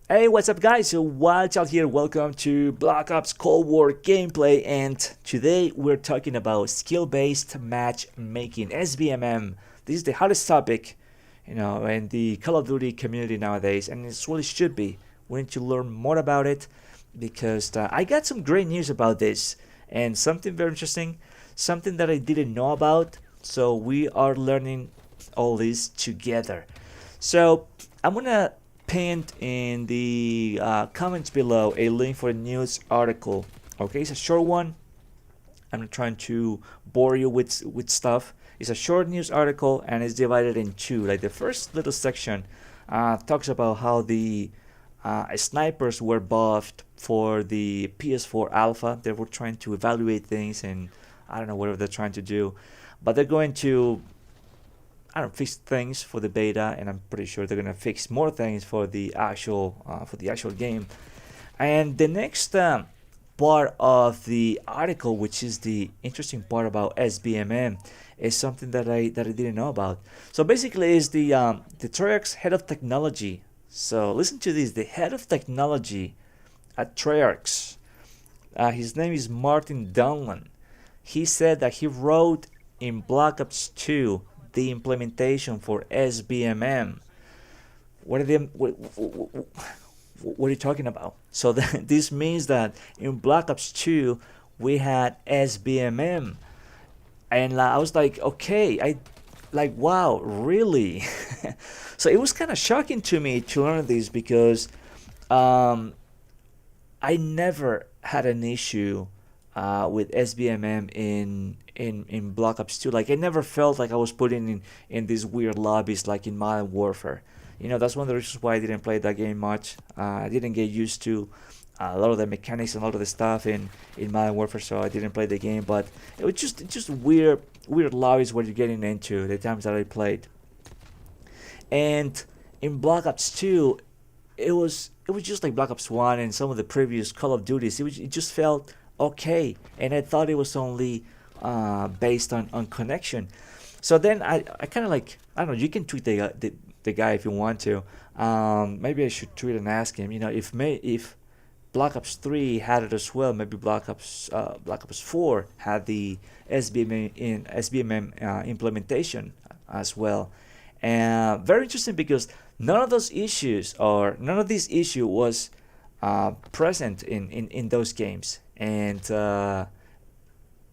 Hey, what's up, guys? So, Wild out here. Welcome to Black Ops Cold War gameplay, and today we're talking about skill-based matchmaking (SBMM). This is the hottest topic, in the Call of Duty community nowadays, and it's what it should be. We need to learn more about it because I got some great news about this and something very interesting, something that I didn't know about. So we are learning all this together. So I'm gonna pinned in the comments below a link for a news article. Okay, it's a short one. I'm not trying to bore you with stuff. It's a short news article and it's divided in two. Like the first little section talks about how the snipers were buffed for the PS4 alpha. They were trying to evaluate things and I don't know whatever they're trying to do, but they're going to I don't know, fix things for the beta, and I'm pretty sure they're gonna fix more things for the actual game. And the next part of the article, which is the interesting part about SBMM, is something that I didn't know about. So basically, is the Treyarch's head of technology. So listen to this: the head of technology at Treyarch's. His name is Martin Dunlan. He said that he wrote in Black Ops 2 the implementation for SBMM. What are they? What are you talking about? So this means that in Black Ops 2 we had SBMM, and I was like, okay, I like wow, really? So it was kind of shocking to me to learn this because um, I never had an issue with SBMM in Black Ops 2. Like I never felt like I was put in these weird lobbies like in Modern Warfare. That's one of the reasons why I didn't play that game much. I didn't get used to a lot of the mechanics and a lot of the stuff in Modern Warfare, so I didn't play the game. But it was just weird lobbies what you're getting into the times that I played. And in Black Ops 2, it was just like Black Ops 1 and some of the previous Call of Duties. It just felt okay, and I thought it was only based on connection. So then I kind of like I don't know. You can tweet the guy if you want to. Maybe I should tweet and ask him. If Black Ops 3 had it as well, maybe Black Ops 4 had the SBMM implementation as well. And very interesting because none of this issue was present in those games, and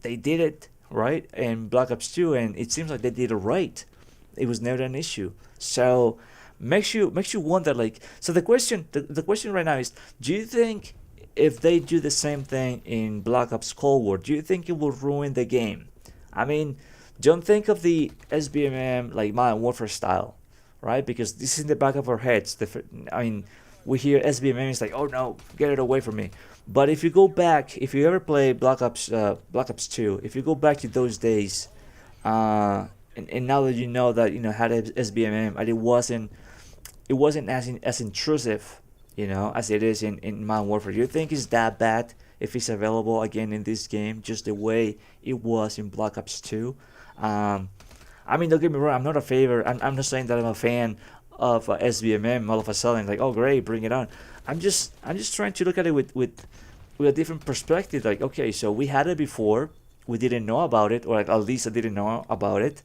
they did it right in Black Ops 2, and it seems like they did it right. It was never an issue. So makes you wonder like so the question right now is, do you think if they do the same thing in Black Ops Cold War, do you think it will ruin the game? I mean, don't think of the SBMM like Modern Warfare style, right? Because this is in the back of our heads. I mean, we hear SBMM, it's like, oh no, get it away from me. But if you go back, if you ever play Black Ops 2, if you go back to those days, and now that you know that had SBMM, and it wasn't as intrusive, as it is in Modern Warfare. Do you think it's that bad if it's available again in this game, just the way it was in Black Ops 2? Um, I mean, don't get me wrong. I'm not saying that I'm a fan of SBMM. All of a sudden, like, oh great, bring it on. I'm just trying to look at it with a different perspective. Like, okay, so we had it before. We didn't know about it, or like, at least I didn't know about it.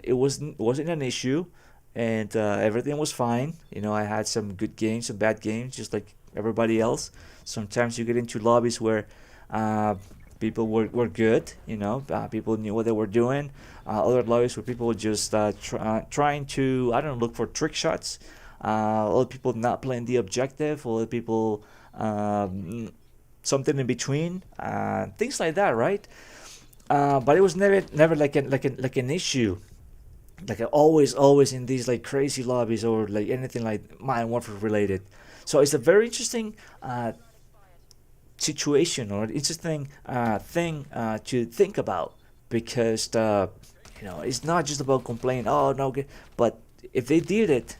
It wasn't an issue, and everything was fine. I had some good games, some bad games, just like everybody else. Sometimes you get into lobbies where uh, people were good. People knew what they were doing. Other lobbies where people were just trying to, I don't know, look for trick shots. Other people not playing the objective. Other people something in between. Things like that, right? But it was never like an issue. Like always in these like crazy lobbies or like anything like Modern Warfare related. So it's a very interesting situation or interesting thing to think about because it's not just about complaining. Oh no, but if they did it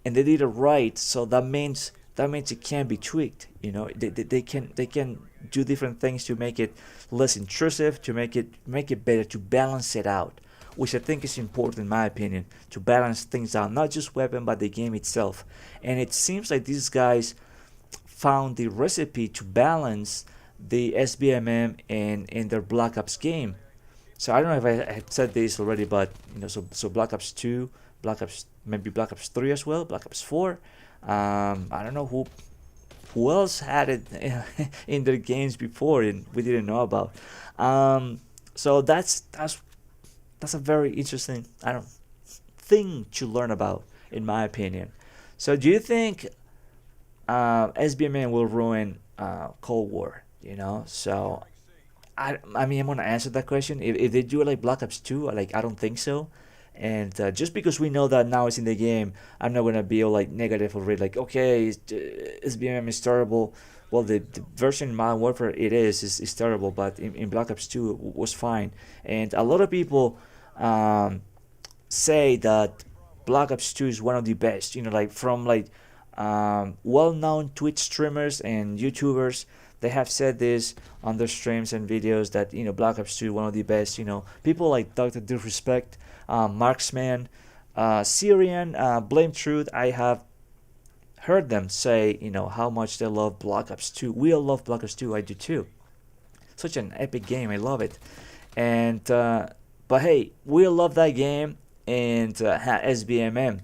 and they did it right, so that means it can be tweaked. They can do different things to make it less intrusive, to make it better, to balance it out. which I think is important in my opinion, to balance things out, not just weapon but the game itself. And it seems like these guys found the recipe to balance the SBMM in their Black Ops game. So I don't know if I have said this already, but so Black Ops 2, Black Ops, maybe Black Ops 3 as well, Black Ops 4. I don't know who else had it in their games before and we didn't know about. So that's a very interesting, I don't thing to learn about, in my opinion. So do you think SBMN will ruin Cold War? So I mean, I'm gonna answer that question. If they do it like Black Ops 2, like I don't think so. And just because we know that now it's in the game, I'm not gonna be all like negative or it, like okay, SBMM is terrible. Well, the version in Modern Warfare is terrible, but in Black Ops 2 it was fine. And a lot of people say that Black Ops 2 is one of the best. Like from like well-known Twitch streamers and YouTubers, they have said this on their streams and videos that Black Ops 2 is one of the best. People like Dr. Disrespect, Marksman, Syrian, Blame Truth. I have heard them say how much they love Black Ops 2. We all love Black Ops 2. I do too. Such an epic game. I love it. And but hey, we all love that game and SBMM.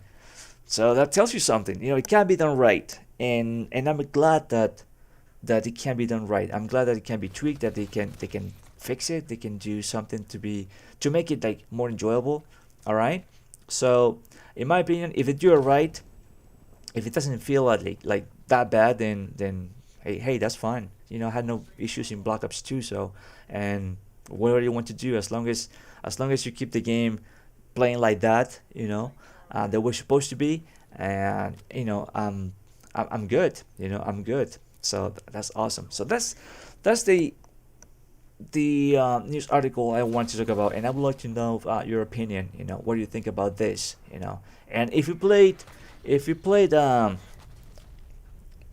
So that tells you something. It can be done right, and I'm glad that it can be done right. I'm glad that it can be tweaked, that they can fix it, they can do something to make it like more enjoyable. All right. So in my opinion, if they do it right, if it doesn't feel like that bad, then hey, that's fine. I had no issues in Black Ops 2. So, and whatever you want to do, as long as you keep the game playing like that, that we're supposed to be, and I'm good. I'm good. So that's awesome. So that's the news article I want to talk about, and I would like to know your opinion. What do you think about this? And if you played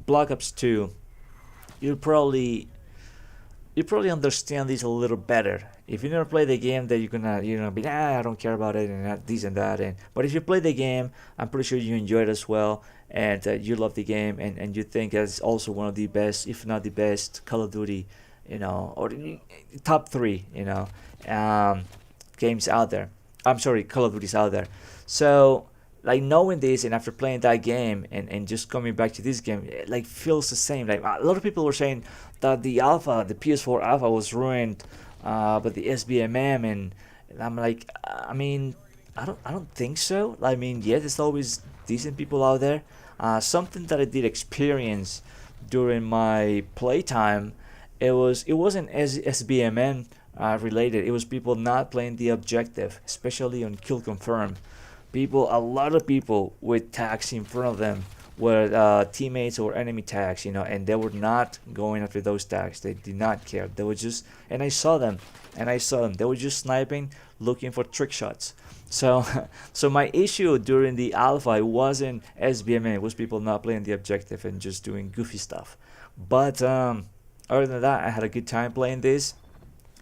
Black Ops 2, you probably understand this a little better. If you never play the game, then you're gonna be I don't care about it and this and that. But if you play the game, I'm pretty sure you enjoy it as well, and you love the game, and you think it's also one of the best, if not the best, Call of Duty, or the top three, games out there. I'm sorry, Call of Duty's out there. So like knowing this, and after playing that game and just coming back to this game, it like feels the same. Like a lot of people were saying that the PS4 alpha was ruined, but the SBMM, and I'm like, I mean, I don't think so. I mean, yeah, there's always decent people out there. Something that I did experience during my playtime, it wasn't SBMM related. It was people not playing the objective, especially on kill confirm. A lot of people with tags in front of them were teammates or enemy tags, and they were not going after those tags. They did not care. They were just, and I saw them. They were just sniping, looking for trick shots. So, so my issue during the alpha, it wasn't SBMA. It was people not playing the objective and just doing goofy stuff. But other than that, I had a good time playing this,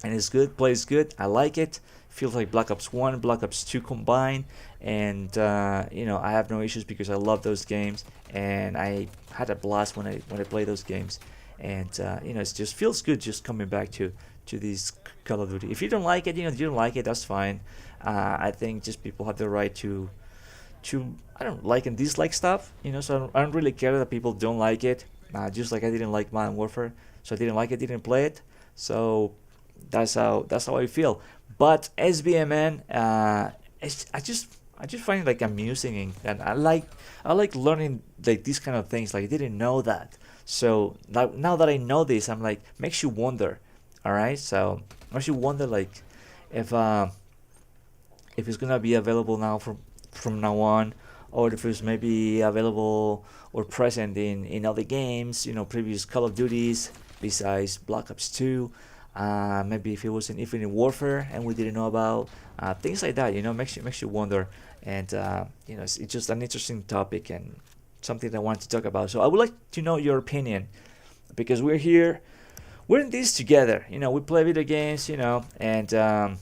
and it's good. Plays good. I like it. Feels like Black Ops 1, Black Ops 2 combined, and I have no issues because I love those games, and I had a blast when I played those games, and it just feels good just coming back to this Call of Duty. If you don't like it, you don't like it, that's fine. I think just people have the right to I don't like and dislike stuff, so I don't really care that people don't like it. Just like I didn't like Modern Warfare, so I didn't like it, didn't play it. So that's how I feel. But SBMN, I just find it like amusing, and I like learning like these kind of things. Like I didn't know that, so now that I know this, I'm like, makes you wonder. All right, so makes you wonder like if it's gonna be available now from now on, or if it's maybe available or present in other games, previous Call of Duties besides Black Ops 2. Maybe if it was in Infinite Warfare and we didn't know about, things like that, makes you wonder, and it's just an interesting topic and something that I want to talk about. So I would like to know your opinion, because we're in this together. We play video games, and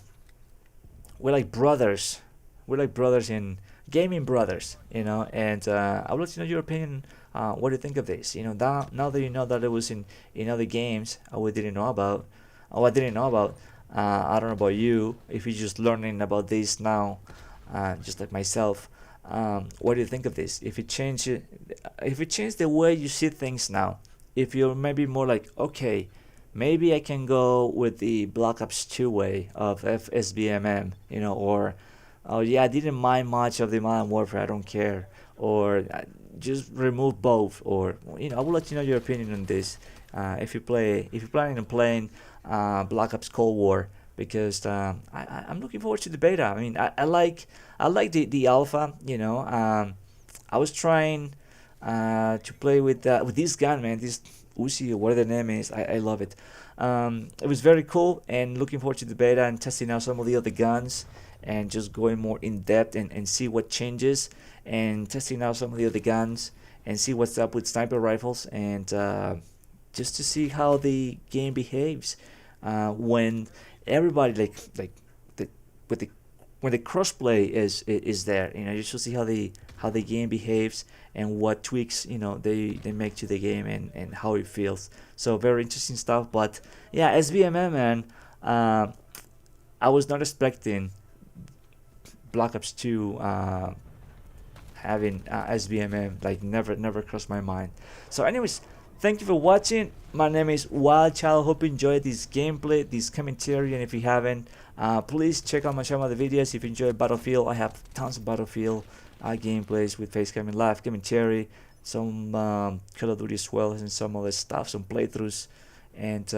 we're like brothers. We're like brothers in gaming brothers, you know. And I would like to know your opinion. What do you think of this? You know, now that you know that it was in other games we didn't know about. Oh, I didn't know about. I don't know about you. If you're just learning about this now, just like myself, what do you think of this? If it changed the way you see things now, if you're maybe more like, okay, maybe I can go with the Black Ops 2 way of SBMM, you know, or oh yeah, I didn't mind much of the Modern Warfare, I don't care, or just remove both, or you know, I will let you know your opinion on this. If you're planning on playing Black Ops Cold War, because I'm looking forward to the beta. I mean, I like the alpha, you know. I was trying to play with this gun, man. This Uzi or whatever the name is. I love it. It was very cool, and looking forward to the beta and testing out some of the other guns and just going more in depth and see what changes, and testing out some of the other guns and see what's up with sniper rifles, and just to see how the game behaves when everybody the with the when the crossplay is there. You know, you should see how the game behaves and what tweaks, you know, they make to the game, and how it feels. So very interesting stuff. But yeah, SBMM, man, I was not expecting Black Ops 2 having SBMM. Like, never crossed my mind. So anyways, thank you for watching. My name is Wild Child. Hope you enjoyed this gameplay, this commentary, and if you haven't, please check out some other videos. If you enjoy Battlefield, I have tons of Battlefield gameplays with facecam and live commentary, some Call of Duty as well, and some other stuff, some playthroughs, and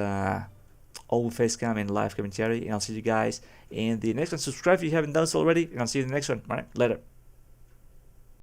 all with facecam and live commentary. And I'll see you guys in the next one. Subscribe if you haven't done so already, and I'll see you in the next one. All right, later.